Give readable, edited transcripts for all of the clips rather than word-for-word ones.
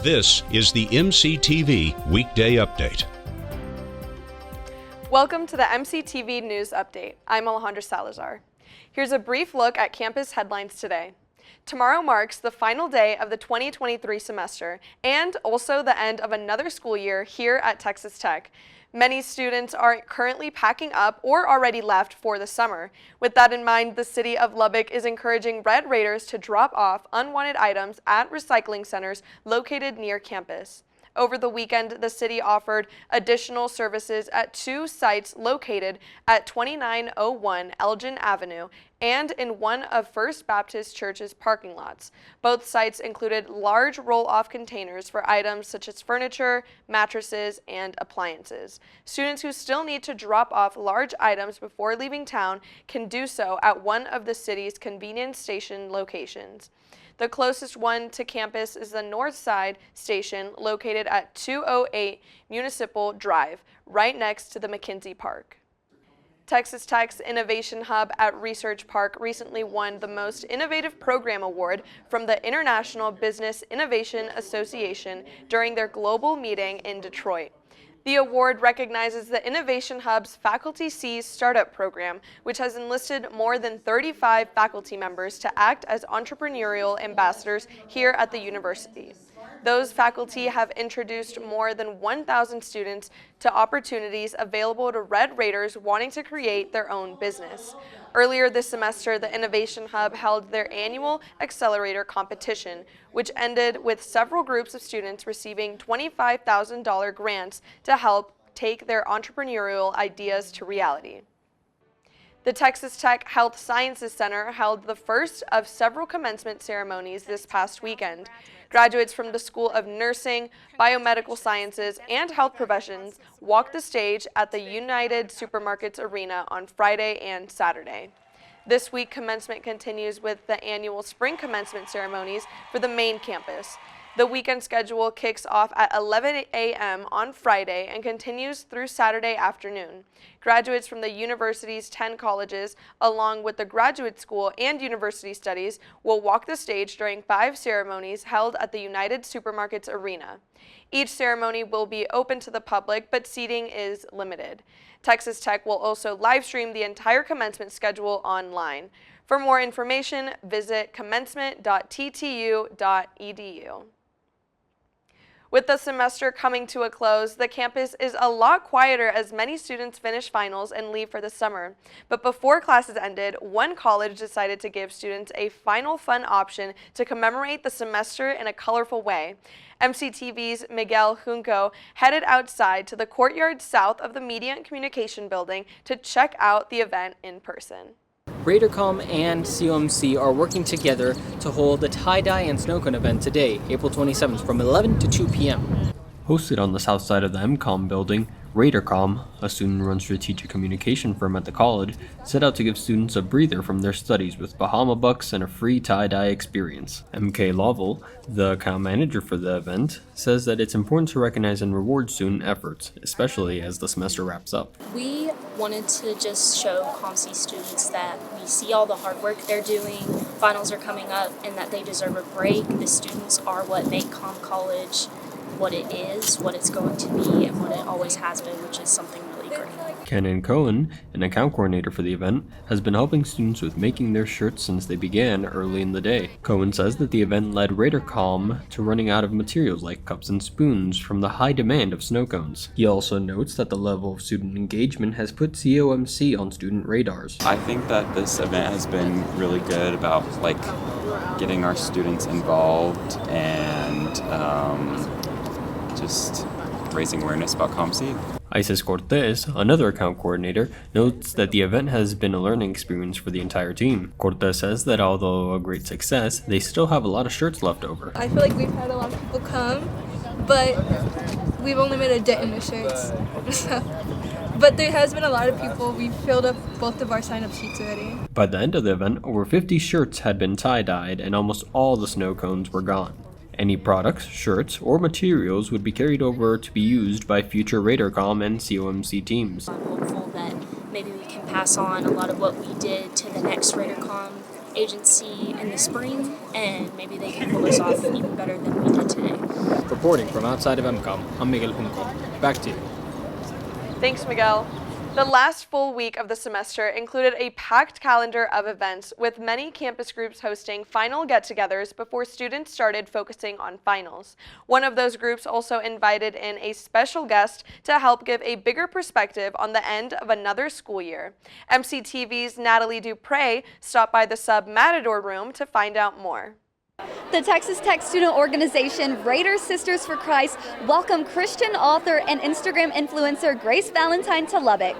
This is the MCTV Weekday Update. Welcome to the MCTV News Update. I'm Alejandra Salazar. Here's a brief look at campus headlines today. Tomorrow marks the final day of the 2023 semester and also the end of another school year here at Texas Tech. Many students are currently packing up or already left for the summer. With that in mind, the city of Lubbock is encouraging Red Raiders to drop off unwanted items at recycling centers located near campus. Over the weekend, the city offered additional services at two sites located at 2901 Elgin Avenue and in one of First Baptist Church's parking lots. Both sites included large roll-off containers for items such as furniture, mattresses, and appliances. Students who still need to drop off large items before leaving town can do so at one of the city's convenience station locations. The closest one to campus is the North Side Station, located at 208 Municipal Drive, right next to the McKenzie Park. Texas Tech's Innovation Hub at Research Park recently won the Most Innovative Program Award from the International Business Innovation Association during their global meeting in Detroit. The award recognizes the Innovation Hub's Faculty Sees Startup program, which has enlisted more than 35 faculty members to act as entrepreneurial ambassadors here at the university. Those faculty have introduced more than 1,000 students to opportunities available to Red Raiders wanting to create their own business. Earlier this semester, the Innovation Hub held their annual Accelerator competition, which ended with several groups of students receiving $25,000 grants to help take their entrepreneurial ideas to reality. The Texas Tech Health Sciences Center held the first of several commencement ceremonies this past weekend. Graduates from the School of Nursing, Biomedical Sciences, and Health Professions walked the stage at the United Supermarkets Arena on Friday and Saturday. This week, commencement continues with the annual spring commencement ceremonies for the main campus. The weekend schedule kicks off at 11 a.m. on Friday and continues through Saturday afternoon. Graduates from the university's 10 colleges, along with the graduate school and university studies, will walk the stage during 5 ceremonies held at the United Supermarkets Arena. Each ceremony will be open to the public, but seating is limited. Texas Tech will also live stream the entire commencement schedule online. For more information, visit commencement.ttu.edu. With the semester coming to a close, the campus is a lot quieter as many students finish finals and leave for the summer. But before classes ended, one college decided to give students a final fun option to commemorate the semester in a colorful way. MCTV's Miguel Junco headed outside to the courtyard south of the Media and Communication Building to check out the event in person. RaiderCom and COMC are working together to hold the tie-dye and snow cone event today, April 27th from 11 to 2 p.m. Hosted on the south side of the MCOM building, RaiderCom, a student-run strategic communication firm at the college, set out to give students a breather from their studies with Bahama bucks and a free tie-dye experience. MK Lovell, the account manager for the event, says that it's important to recognize and reward student efforts, especially as the semester wraps up. We wanted to just show COMC students that we see all the hard work they're doing, finals are coming up, and that they deserve a break. The students are what make Com College what it is, what it's going to be, and what it always has been, which is something really great. Kenan Cohen, an account coordinator for the event, has been helping students with making their shirts since they began early in the day. Cohen says that the event led RaiderCom to running out of materials like cups and spoons from the high demand of snow cones. He also notes that the level of student engagement has put COMC on student radars. I think that this event has been really good about getting our students involved and just raising awareness about COMC. Isis Cortez, another account coordinator, notes that the event has been a learning experience for the entire team. Cortez says that although a great success, they still have a lot of shirts left over. I feel like we've had a lot of people come, but we've only made a dent in the shirts. But there has been a lot of people. We've filled up both of our sign-up sheets already. By the end of the event, over 50 shirts had been tie-dyed and almost all the snow cones were gone. Any products, shirts, or materials would be carried over to be used by future RaiderCom and COMC teams. I'm hopeful that maybe we can pass on a lot of what we did to the next RaiderCom agency in the spring, and maybe they can pull us off even better than we did today. For Reporting from outside of MCOM, I'm Miguel Junco. Back to you. Thanks, Miguel. The last full week of the semester included a packed calendar of events, with many campus groups hosting final get-togethers before students started focusing on finals. One of those groups also invited in a special guest to help give a bigger perspective on the end of another school year. MCTV's Natalie Dupre stopped by the Sub-Matador room to find out more. The Texas Tech student organization Raiders Sisters for Christ welcomed Christian author and Instagram influencer Grace Valentine to Lubbock.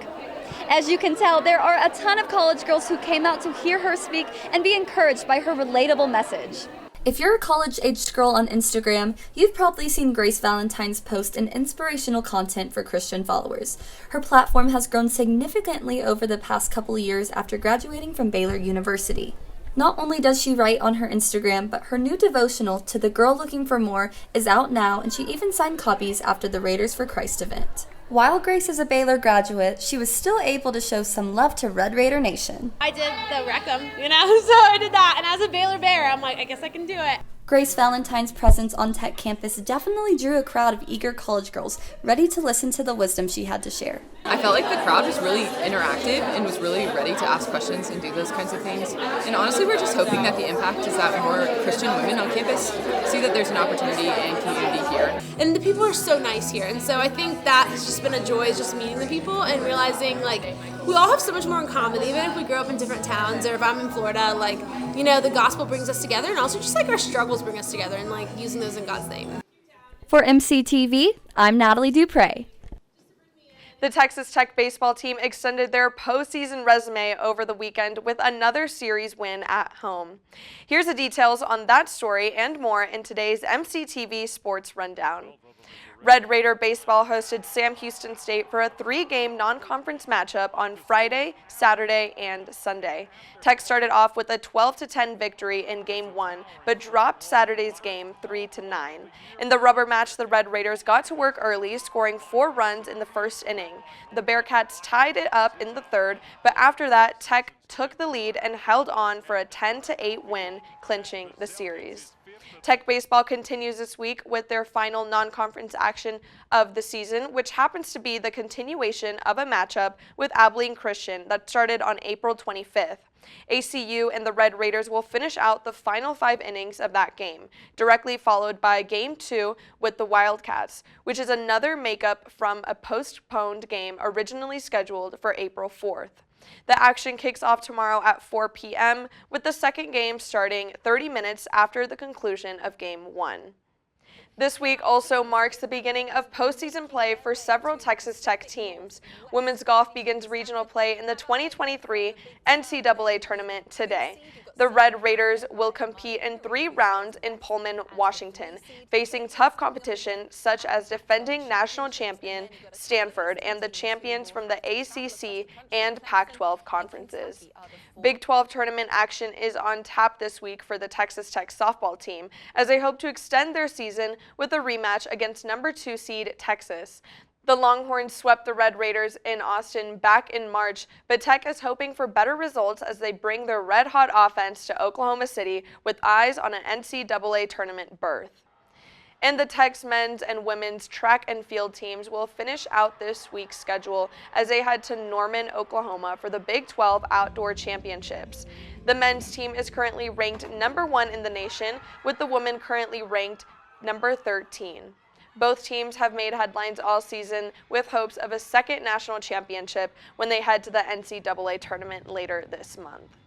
As you can tell, there are a ton of college girls who came out to hear her speak and be encouraged by her relatable message. If you're a college-aged girl on Instagram, you've probably seen Grace Valentine's post and inspirational content for Christian followers. Her platform has grown significantly over the past couple of years after graduating from Baylor University. Not only does she write on her Instagram, but her new devotional, To the Girl Looking for More, is out now, and she even signed copies after the Raiders for Christ event. While Grace is a Baylor graduate, she was still able to show some love to Red Raider Nation. I did the Wreckham, so I did that, and as a Baylor Bear, I'm like, I guess I can do it. Grace Valentine's presence on Tech campus definitely drew a crowd of eager college girls ready to listen to the wisdom she had to share. I felt like the crowd was really interactive and was really ready to ask questions and do those kinds of things. And honestly, we're just hoping that the impact is that more Christian women on campus see that there's an opportunity and community here. And the people are so nice here, and so I think that has just been a joy, is just meeting the people and realizing, like, we all have so much more in common, even if we grow up in different towns, or if I'm in Florida, like, you know, the gospel brings us together, and also just like our struggles bring us together, and like using those in God's name. For MCTV, I'm Natalie Dupre. The Texas Tech baseball team extended their postseason resume over the weekend with another series win at home. Here's the details on that story and more in today's MCTV Sports Rundown. Red Raider baseball hosted Sam Houston State for a 3-game non-conference matchup on Friday, Saturday, and Sunday. Tech started off with a 12-10 victory in Game 1, but dropped Saturday's game 3-9. In the rubber match, the Red Raiders got to work early, scoring 4 runs in the first inning. The Bearcats tied it up in the third, but after that, Tech took the lead and held on for a 10-8 win, clinching the series. Tech baseball continues this week with their final non-conference action of the season, which happens to be the continuation of a matchup with Abilene Christian that started on April 25th. ACU and the Red Raiders will finish out the final 5 innings of that game, directly followed by Game 2 with the Wildcats, which is another makeup from a postponed game originally scheduled for April 4th. The action kicks off tomorrow at 4 p.m., with the second game starting 30 minutes after the conclusion of Game 1. This week also marks the beginning of postseason play for several Texas Tech teams. Women's golf begins regional play in the 2023 NCAA tournament today. The Red Raiders will compete in 3 rounds in Pullman, Washington, facing tough competition such as defending national champion Stanford and the champions from the ACC and Pac-12 conferences. Big 12 tournament action is on tap this week for the Texas Tech softball team, as they hope to extend their season with a rematch against number 2 seed Texas. The Longhorns swept the Red Raiders in Austin back in March, but Tech is hoping for better results as they bring their red-hot offense to Oklahoma City with eyes on an NCAA tournament berth. And the Tech's men's and women's track and field teams will finish out this week's schedule as they head to Norman, Oklahoma for the Big 12 Outdoor Championships. The men's team is currently ranked number 1 in the nation, with the women currently ranked number 13. Both teams have made headlines all season with hopes of a second national championship when they head to the NCAA tournament later this month.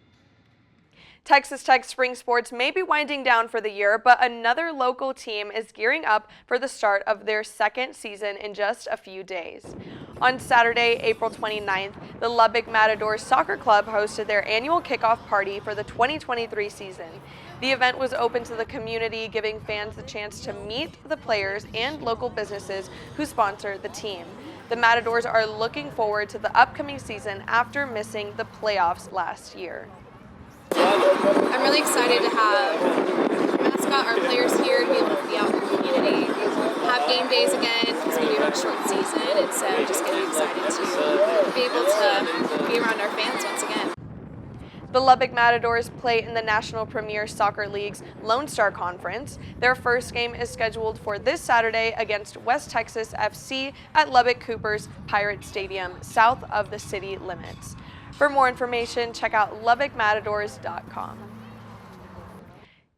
Texas Tech spring sports may be winding down for the year, but another local team is gearing up for the start of their second season in just a few days. On Saturday, April 29th, the Lubbock Matadors Soccer Club hosted their annual kickoff party for the 2023 season. The event was open to the community, giving fans the chance to meet the players and local businesses who sponsor the team. The Matadors are looking forward to the upcoming season after missing the playoffs last year. I'm really excited to have our mascot, our players here, to be able to be out in the community, have game days again, because we do have a short season, and so just getting excited to be able to be around our fans once again. The Lubbock Matadors play in the National Premier Soccer League's Lone Star Conference. Their first game is scheduled for this Saturday against West Texas FC at Lubbock Cooper's Pirate Stadium, south of the city limits. For more information, check out lubbockmatadors.com.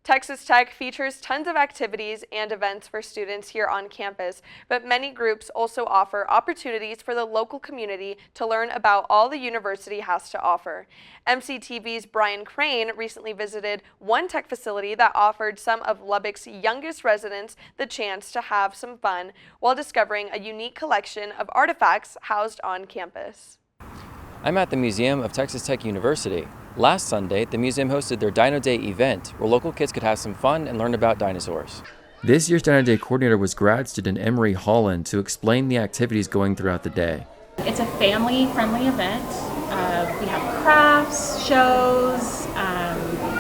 Texas Tech features tons of activities and events for students here on campus, but many groups also offer opportunities for the local community to learn about all the university has to offer. MCTV's Brian Crane recently visited one tech facility that offered some of Lubbock's youngest residents the chance to have some fun while discovering a unique collection of artifacts housed on campus. I'm at the Museum of Texas Tech University. Last Sunday, the museum hosted their Dino Day event, where local kids could have some fun and learn about dinosaurs. This year's Dino Day coordinator was grad student Emery Holland to explain the activities going throughout the day. It's a family-friendly event. We have crafts, shows,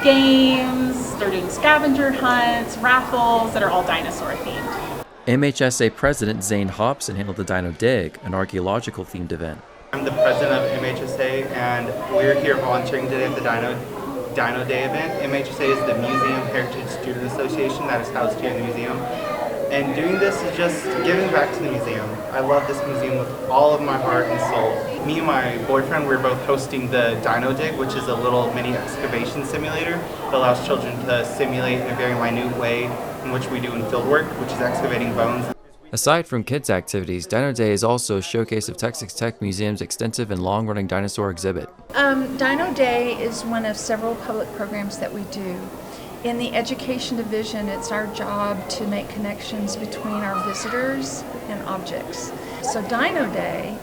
games, they're doing scavenger hunts, raffles that are all dinosaur themed. MHSA President Zane Hobson handled the Dino Dig, an archaeological themed event. I'm the president of MHSA, and we're here volunteering today at the Dino Day event. MHSA is the Museum Heritage Student Association that is housed here in the museum. And doing this is just giving back to the museum. I love this museum with all of my heart and soul. Me and my boyfriend, we're both hosting the Dino Dig, which is a little mini excavation simulator that allows children to simulate in a very minute way in which we do in field work, which is excavating bones. Aside from kids' activities, Dino Day is also a showcase of Texas Tech Museum's extensive and long-running dinosaur exhibit. Dino Day is one of several public programs that we do. In the education division, it's our job to make connections between our visitors and objects. So Dino Day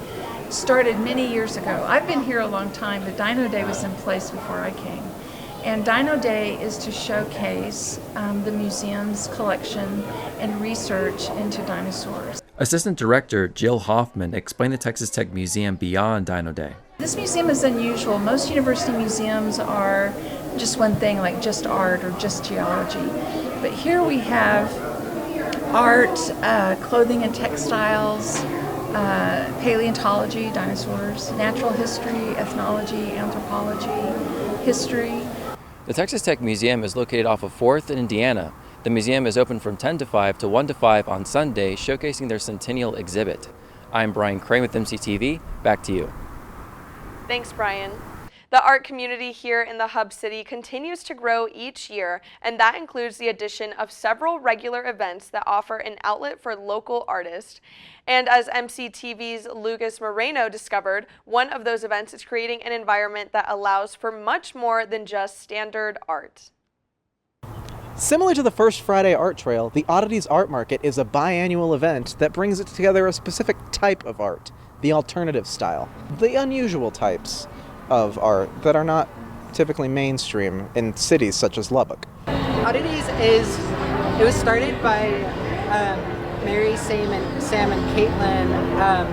started many years ago. I've been here a long time, but Dino Day was in place before I came. And Dino Day is to showcase the museum's collection and research into dinosaurs. Assistant Director Jill Hoffman explained the Texas Tech Museum beyond Dino Day. This museum is unusual. Most university museums are just one thing, like just art or just geology. But here we have art, clothing and textiles, paleontology, dinosaurs, natural history, ethnology, anthropology, history. The Texas Tech Museum is located off of 4th in Indiana. The museum is open from 10 to 5 to 1 to 5 on Sunday, showcasing their Centennial exhibit. I'm Brian Crane with MCTV. Back to you. Thanks, Brian. The art community here in the Hub City continues to grow each year, and that includes the addition of several regular events that offer an outlet for local artists. And as MCTV's Lucas Moreno discovered, one of those events is creating an environment that allows for much more than just standard art. Similar to the First Friday Art Trail, the Oddities Art Market is a biannual event that brings together a specific type of art, the alternative style, the unusual types of art that are not typically mainstream in cities such as Lubbock. Oddities it was started by Mary, Sam, and Caitlin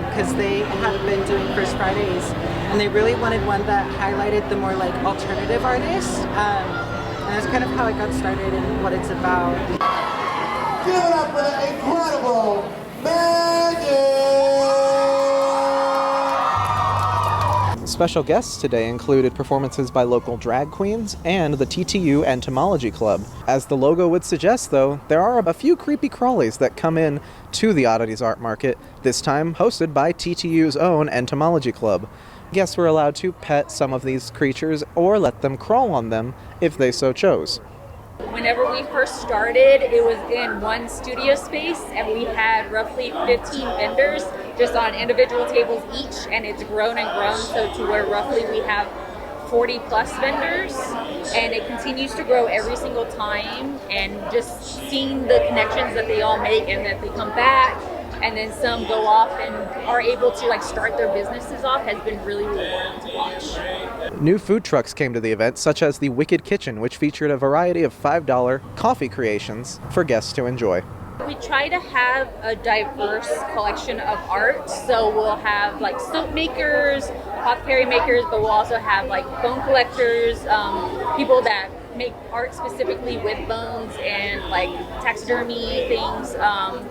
because they had been doing First Fridays, and they really wanted one that highlighted the more like alternative artists, and that's kind of how it got started and what it's about. Give it up for the incredible Maggie! Special guests today included performances by local drag queens and the TTU Entomology Club. As the logo would suggest, though, there are a few creepy crawlies that come in to the Oddities Art Market, this time hosted by TTU's own Entomology Club. Guests were allowed to pet some of these creatures or let them crawl on them if they so chose. Whenever we first started, it was in one studio space, and we had roughly 15 vendors just on individual tables each, and it's grown and grown, so to where roughly we have 40 plus vendors, and it continues to grow every single time, and just seeing the connections that they all make and that they come back, and then some go off and are able to like start their businesses off has been really rewarding to watch. New food trucks came to the event, such as the Wicked Kitchen, which featured a variety of $5 coffee creations for guests to enjoy. We try to have a diverse collection of art, so we'll have like soap makers, apothecary makers, but we'll also have like bone collectors, people that make art specifically with bones and like taxidermy things.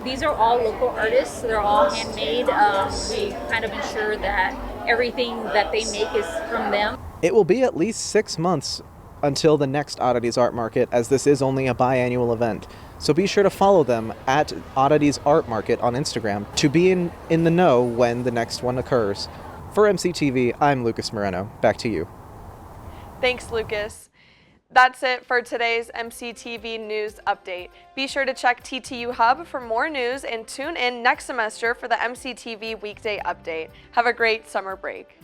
These are all local artists, so they're all handmade. We kind of ensure that everything that they make is from them. It will be at least 6 months until the next Oddities Art Market, as this is only a biannual event. So be sure to follow them at Oddities Art Market on Instagram to be in the know when the next one occurs. For MCTV, I'm Lucas Moreno. Back to you. Thanks, Lucas. That's it for today's MCTV News Update. Be sure to check TTU Hub for more news and tune in next semester for the MCTV Weekday Update. Have a great summer break.